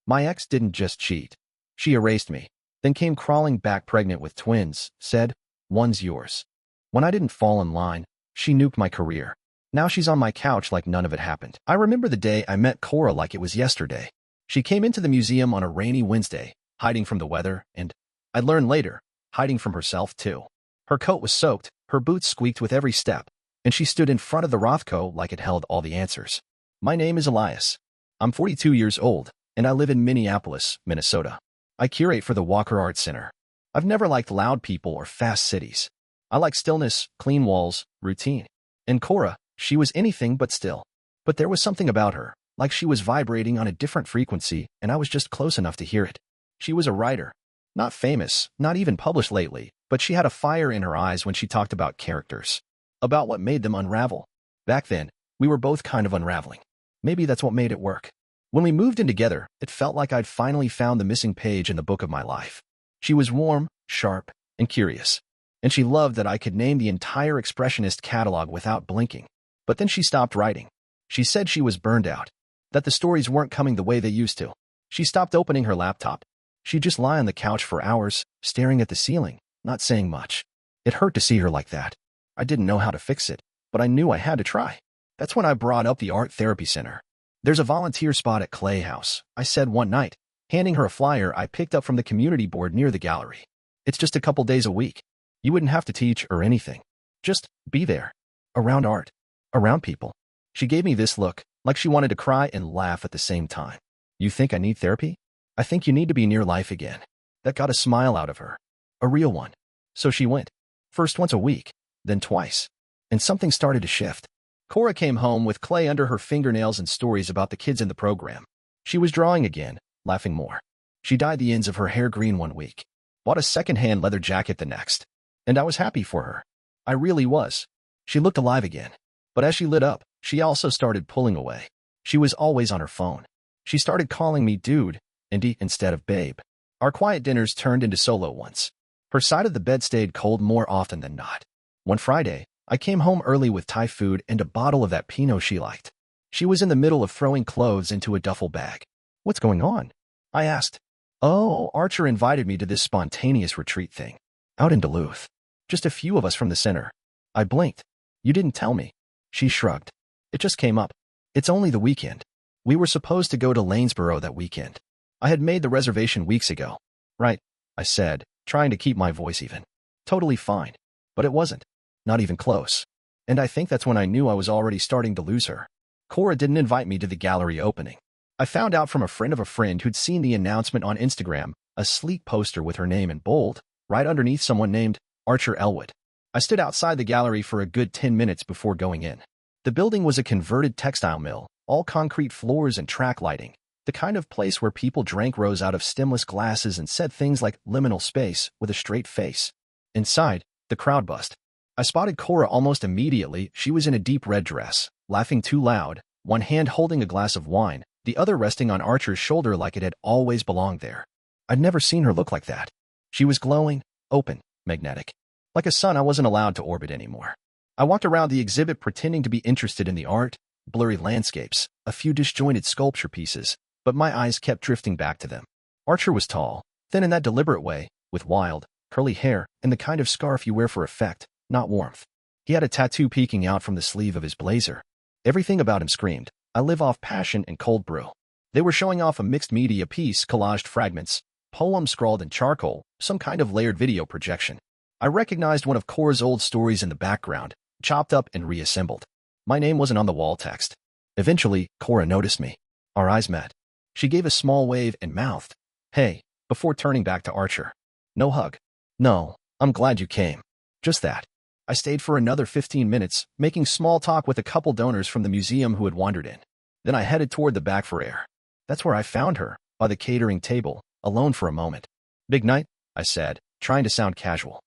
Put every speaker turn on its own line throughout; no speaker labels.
My ex didn't just cheat. She erased me, then came crawling back pregnant with twins, said, "One's yours." When I didn't fall in line, she nuked my career. Now she's on my couch like none of it happened. I remember the day I met Cora like it was yesterday. She came into the museum on a rainy Wednesday, hiding from the weather, and, I learned later, hiding from herself too. Her coat was soaked, her boots squeaked with every step, and she stood in front of the Rothko like it held all the answers. My name is Elias. I'm 42 years old, and I live in Minneapolis, Minnesota. I curate for the Walker Art Center. I've never liked loud people or fast cities. I like stillness, clean walls, routine. And Cora, she was anything but still. But there was something about her, like she was vibrating on a different frequency, and I was just close enough to hear it. She was a writer. Not famous, not even published lately, but she had a fire in her eyes when she talked about characters. About what made them unravel. Back then, we were both kind of unraveling. Maybe that's what made it work. When we moved in together, it felt like I'd finally found the missing page in the book of my life. She was warm, sharp, and curious. And she loved that I could name the entire expressionist catalog without blinking. But then she stopped writing. She said she was burned out, that the stories weren't coming the way they used to. She stopped opening her laptop. She'd just lie on the couch for hours, staring at the ceiling, not saying much. It hurt to see her like that. I didn't know how to fix it, but I knew I had to try. That's when I brought up the art therapy center. "There's a volunteer spot at Clay House," I said one night, handing her a flyer I picked up from the community board near the gallery. "It's just a couple days a week. You wouldn't have to teach or anything. Just be there. Around art. Around people." She gave me this look, like she wanted to cry and laugh at the same time. "You think I need therapy? I think you need to be near life again." That got a smile out of her. A real one. So she went. First once a week, then twice. And something started to shift. Cora came home with clay under her fingernails and stories about the kids in the program. She was drawing again, laughing more. She dyed the ends of her hair green one week, bought a second-hand leather jacket the next. And I was happy for her. I really was. She looked alive again. But as she lit up, she also started pulling away. She was always on her phone. She started calling me dude, instead of babe. Our quiet dinners turned into solo ones. Her side of the bed stayed cold more often than not. One Friday, I came home early with Thai food and a bottle of that Pinot she liked. She was in the middle of throwing clothes into a duffel bag. "What's going on?" I asked. "Oh, Archer invited me to this spontaneous retreat thing. Out in Duluth. Just a few of us from the center." I blinked. "You didn't tell me." She shrugged. "It just came up. It's only the weekend. We were supposed to go to Lanesboro that weekend. I had made the reservation weeks ago." "Right," I said, trying to keep my voice even. "Totally fine." But it wasn't. Not even close. And I think that's when I knew I was already starting to lose her. Cora didn't invite me to the gallery opening. I found out from a friend of a friend who'd seen the announcement on Instagram, a sleek poster with her name in bold, right underneath someone named Archer Elwood. I stood outside the gallery for a good 10 minutes before going in. The building was a converted textile mill, all concrete floors and track lighting, the kind of place where people drank rose out of stemless glasses and said things like liminal space with a straight face. Inside, the crowd buzzed. I spotted Cora almost immediately. She was in a deep red dress, laughing too loud, one hand holding a glass of wine, the other resting on Archer's shoulder like it had always belonged there. I'd never seen her look like that. She was glowing, open, magnetic. Like a sun I wasn't allowed to orbit anymore. I walked around the exhibit pretending to be interested in the art, blurry landscapes, a few disjointed sculpture pieces, but my eyes kept drifting back to them. Archer was tall, thin in that deliberate way, with wild, curly hair and the kind of scarf you wear for effect, not warmth. He had a tattoo peeking out from the sleeve of his blazer. Everything about him screamed, "I live off passion and cold brew." They were showing off a mixed media piece, collaged fragments, poems scrawled in charcoal, some kind of layered video projection. I recognized one of Cora's old stories in the background, chopped up and reassembled. My name wasn't on the wall text. Eventually, Cora noticed me. Our eyes met. She gave a small wave and mouthed, "Hey," before turning back to Archer. "No hug." "No, I'm glad you came." Just that. I stayed for another 15 minutes, making small talk with a couple donors from the museum who had wandered in. Then I headed toward the back for air. That's where I found her, by the catering table, alone for a moment. "Big night," I said, trying to sound casual.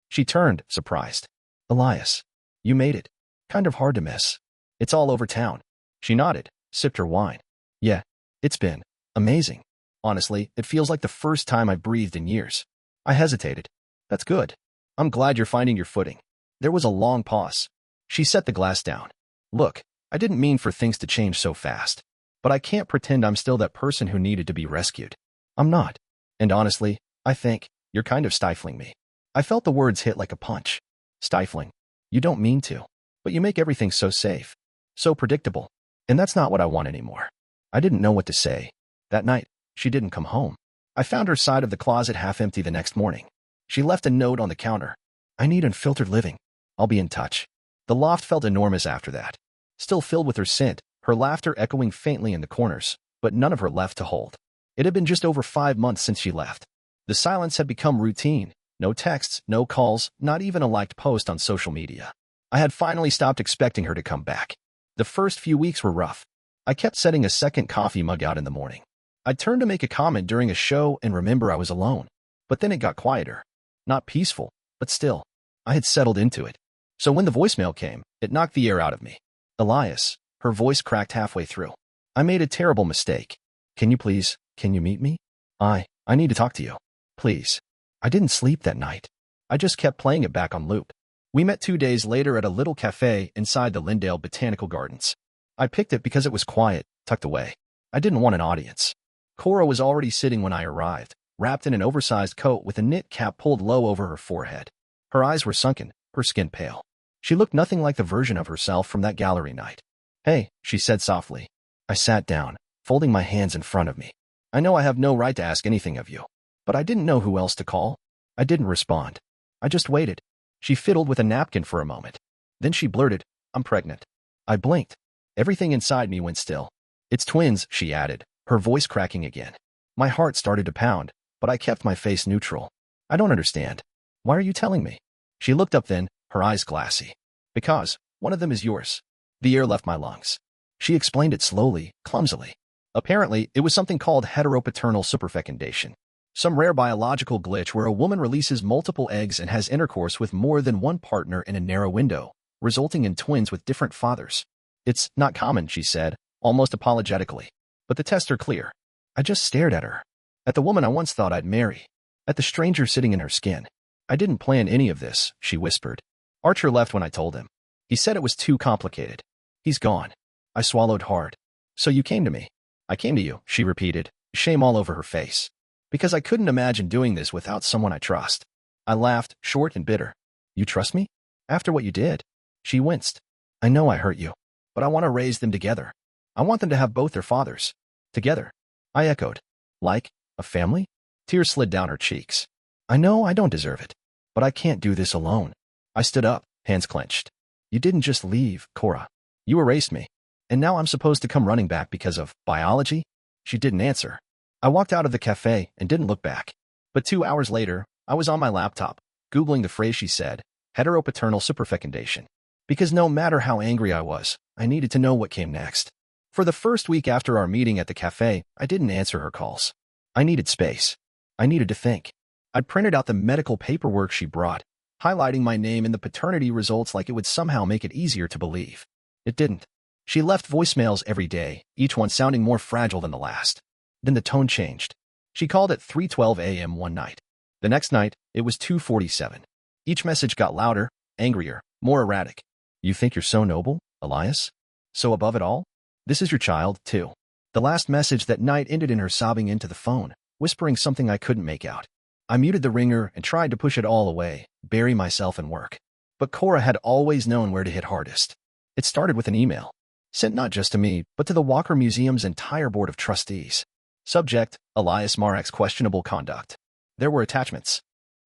She turned, surprised. "Elias, you made it. Kind of hard to miss. It's all over town." She nodded, sipped her wine. "Yeah, it's been amazing. Honestly, it feels like the first time I've breathed in years." I hesitated. "That's good. I'm glad you're finding your footing." There was a long pause. She set the glass down. "Look, I didn't mean for things to change so fast. but I can't pretend I'm still that person who needed to be rescued. I'm not. And honestly, I think you're kind of stifling me. I felt the words hit like a punch. Stifling. You don't mean to, but you make everything so safe, so predictable. And that's not what I want anymore. I didn't know what to say. That night, she didn't come home. I found her side of the closet half empty the next morning. She left a note on the counter. I need unfiltered living. I'll be in touch. The loft felt enormous after that. Still filled with her scent, her laughter echoing faintly in the corners, but none of her left to hold. It had been just over 5 months since she left. The silence had become routine. No texts, no calls, not even a liked post on social media. I had finally stopped expecting her to come back. The first few weeks were rough. I kept setting a second coffee mug out in the morning. I'd turn to make a comment during a show and remember I was alone. But then it got quieter. Not peaceful, but still. I had settled into it. So when the voicemail came, it knocked the air out of me. Elias, her voice cracked halfway through. I made a terrible mistake. Can you meet me? I need to talk to you. Please. I didn't sleep that night. I just kept playing it back on loop. We met 2 days later at a little cafe inside the Lindale Botanical Gardens. I picked it because it was quiet, tucked away. I didn't want an audience. Cora was already sitting when I arrived, wrapped in an oversized coat with a knit cap pulled low over her forehead. Her eyes were sunken, her skin pale. She looked nothing like the version of herself from that gallery night. Hey, she said softly. I sat down, folding my hands in front of me. I know I have no right to ask anything of you, but I didn't know who else to call. I didn't respond. I just waited. She fiddled with a napkin for a moment. Then she blurted, I'm pregnant. I blinked. Everything inside me went still. It's twins, she added, her voice cracking again. My heart started to pound, but I kept my face neutral. I don't understand. Why are you telling me? She looked up then, her eyes glassy. Because one of them is yours. The air left my lungs. She explained it slowly, clumsily. Apparently, it was something called heteropaternal superfecundation. Some rare biological glitch where a woman releases multiple eggs and has intercourse with more than one partner in a narrow window, resulting in twins with different fathers. It's not common, she said, almost apologetically. But the tests are clear. I just stared at her. At the woman I once thought I'd marry. At the stranger sitting in her skin. I didn't plan any of this, she whispered. Archer left when I told him. He said it was too complicated. He's gone. I swallowed hard. So you came to me. I came to you, she repeated, shame all over her face. Because I couldn't imagine doing this without someone I trust. I laughed, short and bitter. You trust me? After what you did? She winced. I know I hurt you, but I want to raise them together. I want them to have both their fathers. Together. I echoed. Like a family? Tears slid down her cheeks. I know I don't deserve it, but I can't do this alone. I stood up, hands clenched. You didn't just leave, Cora. You erased me. And now I'm supposed to come running back because of biology? She didn't answer. I walked out of the cafe and didn't look back. But 2 hours later, I was on my laptop, Googling the phrase she said, heteropaternal superfecundation. Because no matter how angry I was, I needed to know what came next. For the first week after our meeting at the cafe, I didn't answer her calls. I needed space. I needed to think. I'd printed out the medical paperwork she brought, highlighting my name in the paternity results like it would somehow make it easier to believe. It didn't. She left voicemails every day, each one sounding more fragile than the last. Then the tone changed. She called at 3:12 a.m. one night. The next night, it was 2:47. Each message got louder, angrier, more erratic. You think you're so noble, Elias? So above it all? This is your child, too. The last message that night ended in her sobbing into the phone, whispering something I couldn't make out. I muted the ringer and tried to push it all away, bury myself in work. But Cora had always known where to hit hardest. It started with an email, sent not just to me, but to the Walker Museum's entire board of trustees. Subject, Elias Marek's questionable conduct. There were attachments.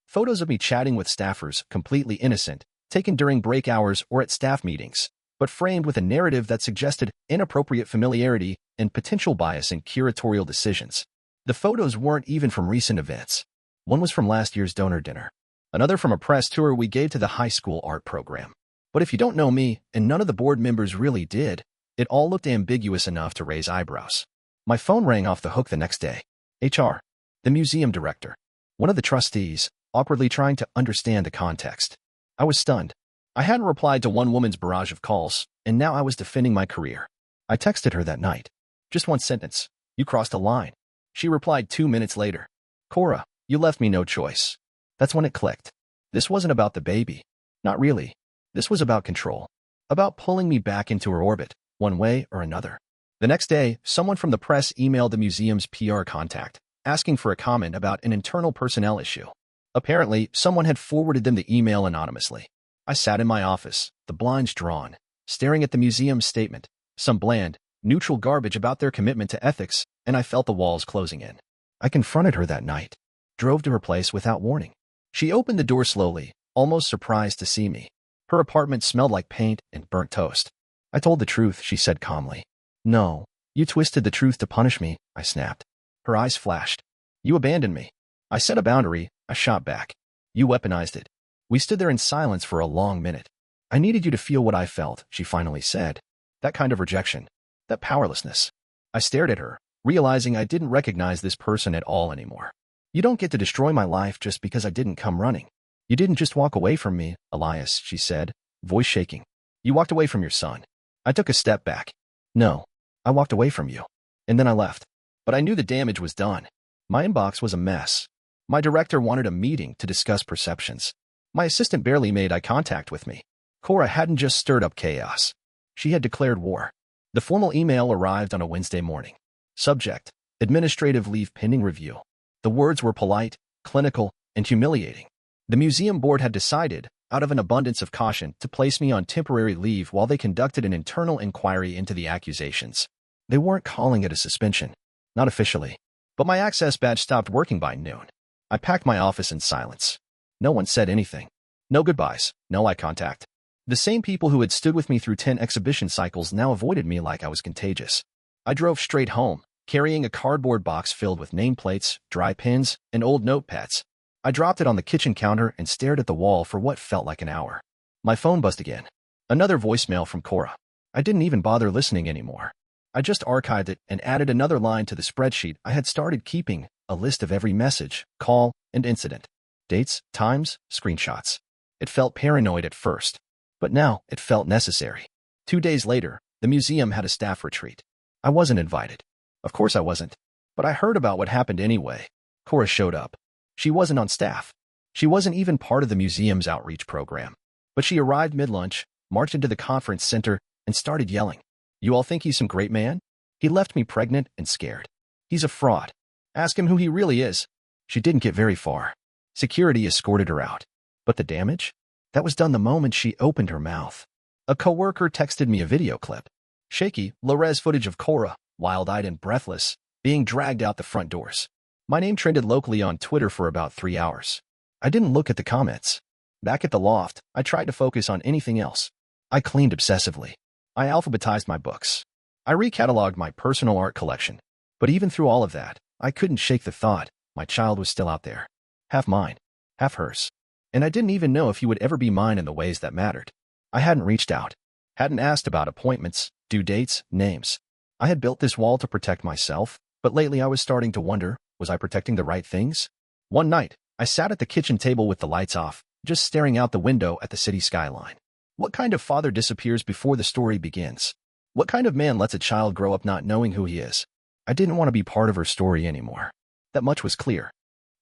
Photos of me chatting with staffers, completely innocent, taken during break hours or at staff meetings, but framed with a narrative that suggested inappropriate familiarity and potential bias in curatorial decisions. The photos weren't even from recent events. One was from last year's donor dinner. Another from a press tour we gave to the high school art program. But if you don't know me, and none of the board members really did, it all looked ambiguous enough to raise eyebrows. My phone rang off the hook the next day. HR. The museum director. One of the trustees, awkwardly trying to understand the context. I was stunned. I hadn't replied to one woman's barrage of calls, and now I was defending my career. I texted her that night. Just one sentence. You crossed a line. She replied 2 minutes later. Cora, you left me no choice. That's when it clicked. This wasn't about the baby. Not really. This was about control. About pulling me back into her orbit, one way or another. The next day, someone from the press emailed the museum's PR contact, asking for a comment about an internal personnel issue. Apparently, someone had forwarded them the email anonymously. I sat in my office, the blinds drawn, staring at the museum's statement, some bland, neutral garbage about their commitment to ethics, and I felt the walls closing in. I confronted her that night, drove to her place without warning. She opened the door slowly, almost surprised to see me. Her apartment smelled like paint and burnt toast. I told the truth, she said calmly. No, you twisted the truth to punish me, I snapped. Her eyes flashed. You abandoned me. I set a boundary, I shot back. You weaponized it. We stood there in silence for a long minute. I needed you to feel what I felt, she finally said. That kind of rejection. That powerlessness. I stared at her, realizing I didn't recognize this person at all anymore. You don't get to destroy my life just because I didn't come running. You didn't just walk away from me, Elias, she said, voice shaking. You walked away from your son. I took a step back. No, I walked away from you. And then I left. But I knew the damage was done. My inbox was a mess. My director wanted a meeting to discuss perceptions. My assistant barely made eye contact with me. Cora hadn't just stirred up chaos. She had declared war. The formal email arrived on a Wednesday morning. Subject: administrative leave pending review. The words were polite, clinical, and humiliating. The museum board had decided, out of an abundance of caution, to place me on temporary leave while they conducted an internal inquiry into the accusations. They weren't calling it a suspension. Not officially. But my access badge stopped working by noon. I packed my office in silence. No one said anything. No goodbyes, no eye contact. The same people who had stood with me through 10 exhibition cycles now avoided me like I was contagious. I drove straight home, carrying a cardboard box filled with nameplates, dry pens, and old notepads. I dropped it on the kitchen counter and stared at the wall for what felt like an hour. My phone buzzed again. Another voicemail from Cora. I didn't even bother listening anymore. I just archived it and added another line to the spreadsheet I had started keeping, a list of every message, call, and incident. Dates, times, screenshots. It felt paranoid at first, but now it felt necessary. 2 days later, the museum had a staff retreat. I wasn't invited. Of course I wasn't. But I heard about what happened anyway. Cora showed up. She wasn't on staff. She wasn't even part of the museum's outreach program. But she arrived mid-lunch, marched into the conference center, and started yelling. You all think he's some great man? He left me pregnant and scared. He's a fraud. Ask him who he really is. She didn't get very far. Security escorted her out. But the damage? That was done the moment she opened her mouth. A coworker texted me a video clip. Shaky, low-res footage of Cora, wild-eyed and breathless, being dragged out the front doors. My name trended locally on Twitter for about 3 hours. I didn't look at the comments. Back at the loft, I tried to focus on anything else. I cleaned obsessively. I alphabetized my books. I recatalogued my personal art collection. But even through all of that, I couldn't shake the thought my child was still out there. Half mine, half hers. And I didn't even know if he would ever be mine in the ways that mattered. I hadn't reached out, hadn't asked about appointments, due dates, names. I had built this wall to protect myself, but lately I was starting to wonder, was I protecting the right things? One night, I sat at the kitchen table with the lights off, just staring out the window at the city skyline. What kind of father disappears before the story begins? What kind of man lets a child grow up not knowing who he is? I didn't want to be part of her story anymore. That much was clear.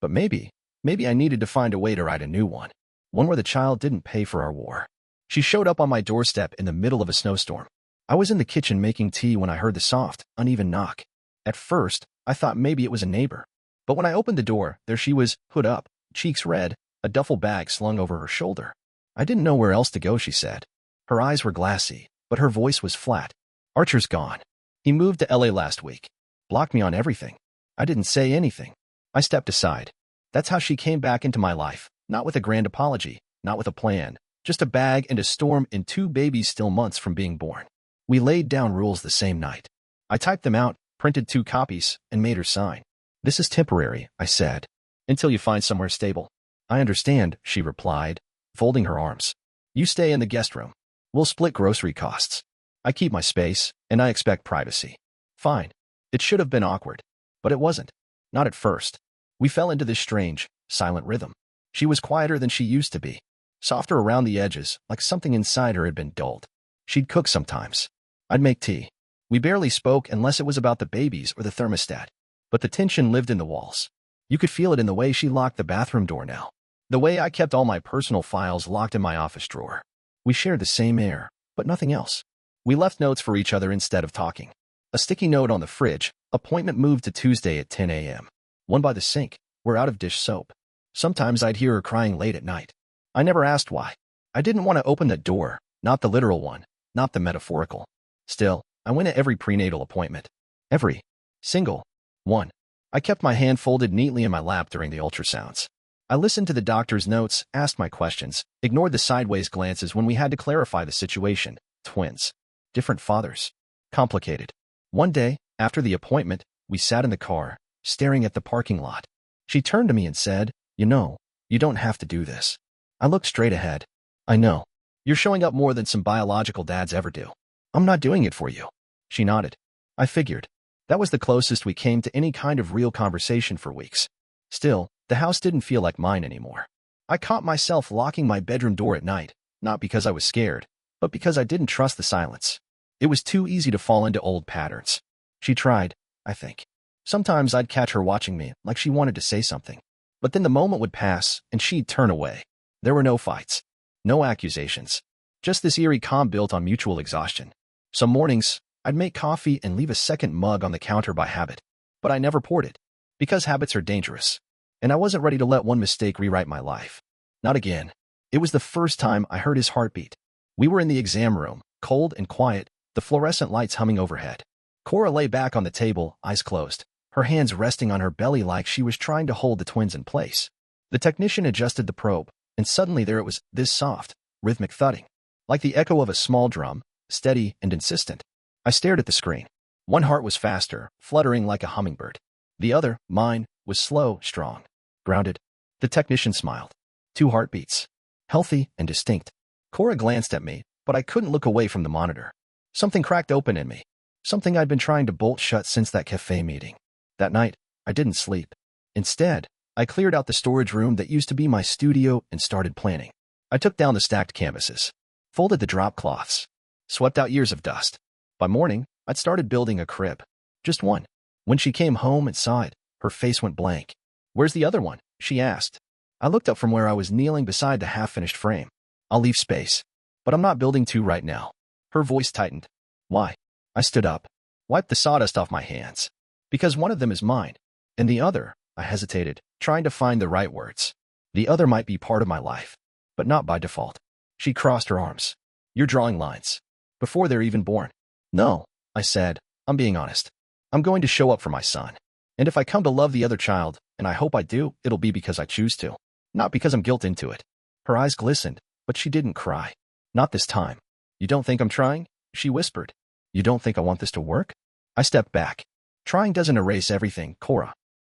But maybe I needed to find a way to write a new one. One where the child didn't pay for our war. She showed up on my doorstep in the middle of a snowstorm. I was in the kitchen making tea when I heard the soft, uneven knock. At first, I thought maybe it was a neighbor. But when I opened the door, there she was, hood up, cheeks red, a duffel bag slung over her shoulder. I didn't know where else to go, she said. Her eyes were glassy, but her voice was flat. Archer's gone. He moved to LA last week. Blocked me on everything. I didn't say anything. I stepped aside. That's how she came back into my life, not with a grand apology, not with a plan, just a bag and a storm and 2 babies still months from being born. We laid down rules the same night. I typed them out, printed 2 copies, and made her sign. This is temporary, I said, until you find somewhere stable. I understand, she replied, folding her arms. You stay in the guest room. We'll split grocery costs. I keep my space, and I expect privacy. Fine. It should have been awkward. But it wasn't. Not at first. We fell into this strange, silent rhythm. She was quieter than she used to be. Softer around the edges, like something inside her had been dulled. She'd cook sometimes. I'd make tea. We barely spoke unless it was about the babies or the thermostat. But the tension lived in the walls. You could feel it in the way she locked the bathroom door now. The way I kept all my personal files locked in my office drawer. We shared the same air, but nothing else. We left notes for each other instead of talking. A sticky note on the fridge. Appointment moved to Tuesday at 10 a.m. One by the sink. We're out of dish soap. Sometimes I'd hear her crying late at night. I never asked why. I didn't want to open the door, not the literal one, not the metaphorical. Still, I went to every prenatal appointment. Every single one. I kept my hand folded neatly in my lap during the ultrasounds. I listened to the doctor's notes, asked my questions, ignored the sideways glances when we had to clarify the situation. Twins. Different fathers. Complicated. One day, after the appointment, we sat in the car, staring at the parking lot. She turned to me and said, "You know, you don't have to do this." I looked straight ahead. "I know. You're showing up more than some biological dads ever do. I'm not doing it for you." She nodded. I figured. That was the closest we came to any kind of real conversation for weeks. Still, the house didn't feel like mine anymore. I caught myself locking my bedroom door at night, not because I was scared, but because I didn't trust the silence. It was too easy to fall into old patterns. She tried, I think. Sometimes I'd catch her watching me, like she wanted to say something. But then the moment would pass, and she'd turn away. There were no fights. No accusations. Just this eerie calm built on mutual exhaustion. Some mornings, I'd make coffee and leave a second mug on the counter by habit. But I never poured it. Because habits are dangerous. And I wasn't ready to let one mistake rewrite my life. Not again. It was the first time I heard his heartbeat. We were in the exam room, cold and quiet, the fluorescent lights humming overhead. Cora lay back on the table, eyes closed, her hands resting on her belly like she was trying to hold the twins in place. The technician adjusted the probe, and suddenly there it was, this soft, rhythmic thudding. Like the echo of a small drum, steady and insistent. I stared at the screen. One heart was faster, fluttering like a hummingbird. The other, mine, was slow, strong, grounded. The technician smiled. 2 heartbeats. Healthy and distinct. Cora glanced at me, but I couldn't look away from the monitor. Something cracked open in me. Something I'd been trying to bolt shut since that cafe meeting. That night, I didn't sleep. Instead, I cleared out the storage room that used to be my studio and started planning. I took down the stacked canvases, folded the drop cloths, swept out years of dust. By morning, I'd started building a crib. Just one. When she came home and saw it, her face went blank. "Where's the other one?" she asked. I looked up from where I was kneeling beside the half-finished frame. "I'll leave space. But I'm not building 2 right now." Her voice tightened. "Why?" I stood up, wiped the sawdust off my hands. "Because one of them is mine. And the other," I hesitated, trying to find the right words. "The other might be part of my life, but not by default." She crossed her arms. "You're drawing lines. Before they're even born." "No," I said. "I'm being honest. I'm going to show up for my son. And if I come to love the other child, and I hope I do, it'll be because I choose to. Not because I'm guilt into it." Her eyes glistened, but she didn't cry. "Not this time." "You don't think I'm trying?" she whispered. "You don't think I want this to work?" I stepped back. "Trying doesn't erase everything, Cora.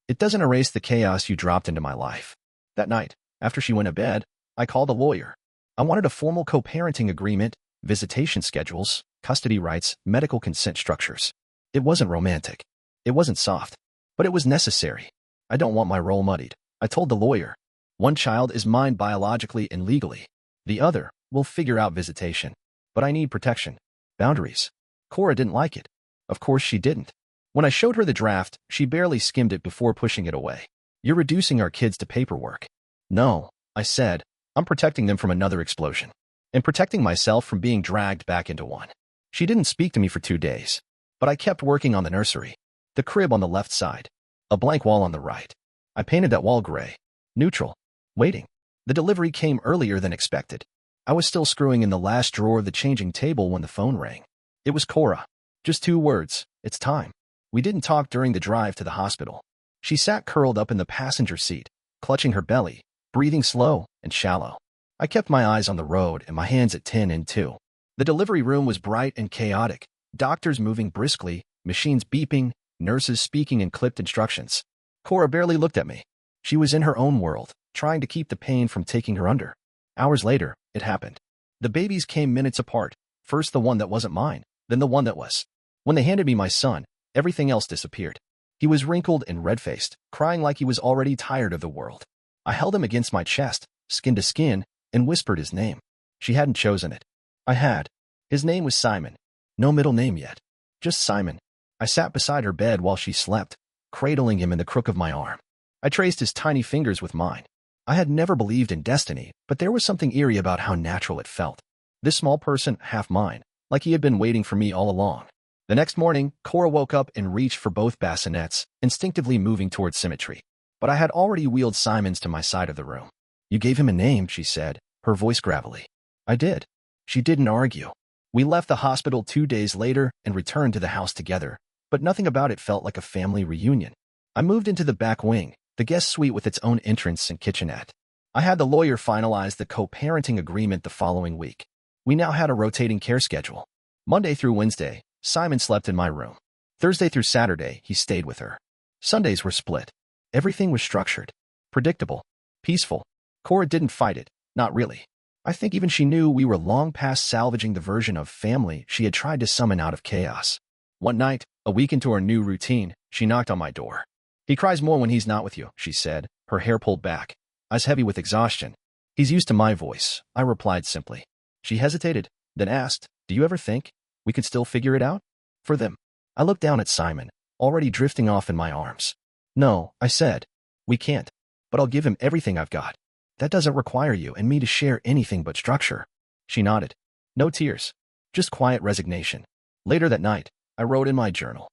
It doesn't erase the chaos you dropped into my life." That night, after she went to bed, I called a lawyer. I wanted a formal co-parenting agreement, visitation schedules, custody rights, medical consent structures. It wasn't romantic. It wasn't soft. But it was necessary. "I don't want my role muddied," I told the lawyer. "One child is mine biologically and legally. The other, we'll figure out visitation. But I need protection. Boundaries." Cora didn't like it. Of course she didn't. When I showed her the draft, she barely skimmed it before pushing it away. "You're reducing our kids to paperwork." "No," I said. "I'm protecting them from another explosion. And protecting myself from being dragged back into one." She didn't speak to me for 2 days. But I kept working on the nursery. The crib on the left side. A blank wall on the right. I painted that wall gray. Neutral. Waiting. The delivery came earlier than expected. I was still screwing in the last drawer of the changing table when the phone rang. It was Cora. Just 2 words. "It's time." We didn't talk during the drive to the hospital. She sat curled up in the passenger seat, clutching her belly, breathing slow and shallow. I kept my eyes on the road and my hands at 10 and 2. The delivery room was bright and chaotic, doctors moving briskly, machines beeping, nurses speaking in clipped instructions. Cora barely looked at me. She was in her own world, trying to keep the pain from taking her under. Hours later, it happened. The babies came minutes apart, first the one that wasn't mine, then the one that was. When they handed me my son, everything else disappeared. He was wrinkled and red-faced, crying like he was already tired of the world. I held him against my chest, skin to skin, and whispered his name. She hadn't chosen it. I had. His name was Simon. No middle name yet. Just Simon. I sat beside her bed while she slept, cradling him in the crook of my arm. I traced his tiny fingers with mine. I had never believed in destiny, but there was something eerie about how natural it felt. This small person, half mine, like he had been waiting for me all along. The next morning, Cora woke up and reached for both bassinets, instinctively moving towards symmetry. But I had already wheeled Simons to my side of the room. You gave him a name, she said, her voice gravelly. I did. She didn't argue. We left the hospital 2 days later and returned to the house together, but nothing about it felt like a family reunion. I moved into the back wing, the guest suite with its own entrance and kitchenette. I had the lawyer finalize the co-parenting agreement the following week. We now had a rotating care schedule. Monday through Wednesday, Simon slept in my room. Thursday through Saturday, he stayed with her. Sundays were split. Everything was structured, predictable, peaceful. Cora didn't fight it, not really. I think even she knew we were long past salvaging the version of family she had tried to summon out of chaos. One night, a week into our new routine, she knocked on my door. He cries more when he's not with you, she said, her hair pulled back, eyes heavy with exhaustion. He's used to my voice, I replied simply. She hesitated, then asked, do you ever think we could still figure it out? For them. I looked down at Simon, already drifting off in my arms. No, I said. We can't. But I'll give him everything I've got. That doesn't require you and me to share anything but structure. She nodded. No tears. Just quiet resignation. Later that night, I wrote in my journal.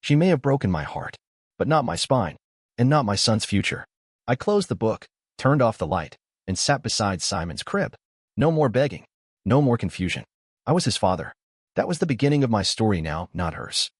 She may have broken my heart, but not my spine, and not my son's future. I closed the book, turned off the light, and sat beside Simon's crib. No more begging. No more confusion. I was his father. That was the beginning of my story now, not hers.